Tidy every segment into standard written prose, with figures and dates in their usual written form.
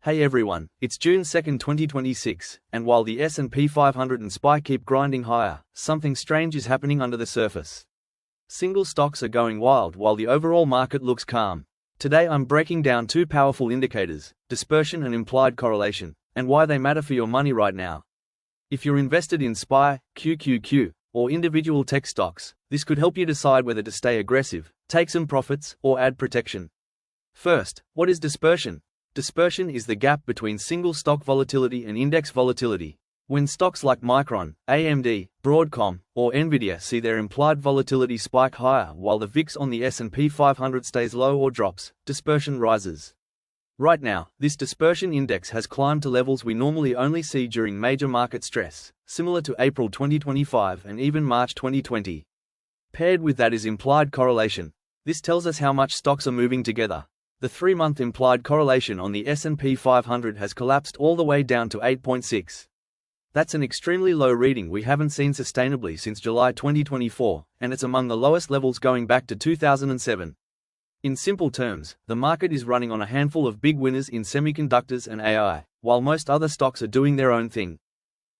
Hey everyone, it's June 2nd, 2026, and while the S&P 500 and SPY keep grinding higher, something strange is happening under the surface. Single stocks are going wild while the overall market looks calm. Today I'm breaking down two powerful indicators, dispersion and implied correlation, and why they matter for your money right now. If you're invested in SPY, QQQ, or individual tech stocks, this could help you decide whether to stay aggressive, take some profits, or add protection. First, what is dispersion? Dispersion is the gap between single stock volatility and index volatility. When stocks like Micron, AMD, Broadcom, or Nvidia see their implied volatility spike higher while the VIX on the S&P 500 stays low or drops, dispersion rises. Right now, this dispersion index has climbed to levels we normally only see during major market stress, similar to April 2025 and even March 2020. Paired with that is implied correlation. This tells us how much stocks are moving together. The 3-month implied correlation on the S&P 500 has collapsed all the way down to 8.6. That's an extremely low reading we haven't seen sustainably since July 2024, and it's among the lowest levels going back to 2007. In simple terms, the market is running on a handful of big winners in semiconductors and AI, while most other stocks are doing their own thing.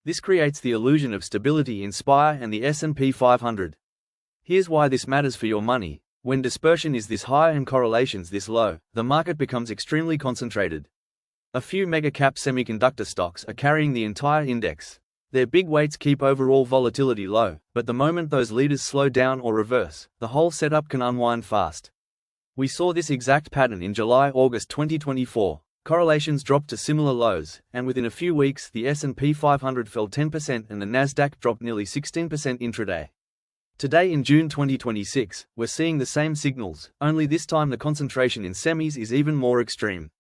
This creates the illusion of stability in SPY and the S&P 500. Here's why this matters for your money. When dispersion is this high and correlations this low, the market becomes extremely concentrated. A few mega-cap semiconductor stocks are carrying the entire index. Their big weights keep overall volatility low, but the moment those leaders slow down or reverse, the whole setup can unwind fast. We saw this exact pattern in July-August 2024. Correlations dropped to similar lows, and within a few weeks the S&P 500 fell 10% and the Nasdaq dropped nearly 16% intraday. Today in June 2026, we're seeing the same signals, only this time the concentration in semis is even more extreme.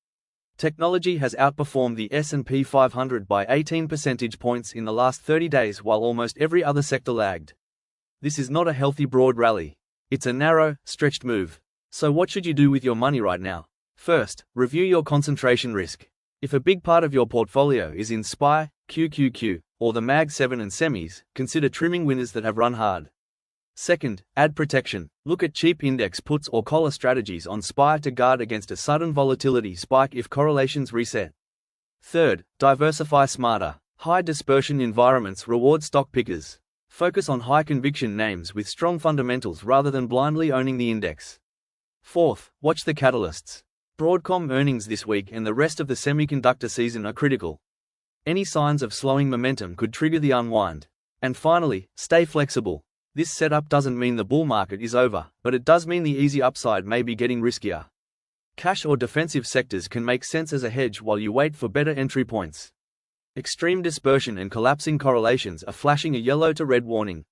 Technology has outperformed the S&P 500 by 18 percentage points in the last 30 days while almost every other sector lagged. This is not a healthy broad rally. It's a narrow, stretched move. So what should you do with your money right now? First, review your concentration risk. If a big part of your portfolio is in SPY, QQQ, or the Mag 7 and semis, consider trimming winners that have run hard. Second, add protection. Look at cheap index puts or collar strategies on SPY to guard against a sudden volatility spike if correlations reset. Third, diversify smarter. High dispersion environments reward stock pickers. Focus on high conviction names with strong fundamentals rather than blindly owning the index. Fourth, watch the catalysts. Broadcom earnings this week and the rest of the semiconductor season are critical. Any signs of slowing momentum could trigger the unwind. And finally, stay flexible. This setup doesn't mean the bull market is over, but it does mean the easy upside may be getting riskier. Cash or defensive sectors can make sense as a hedge while you wait for better entry points. Extreme dispersion and collapsing correlations are flashing a yellow to red warning.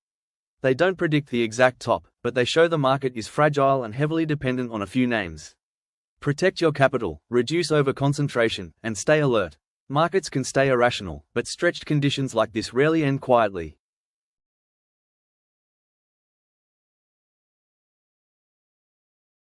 They don't predict the exact top, but they show the market is fragile and heavily dependent on a few names. Protect your capital, reduce over-concentration, and stay alert. Markets can stay irrational, but stretched conditions like this rarely end quietly.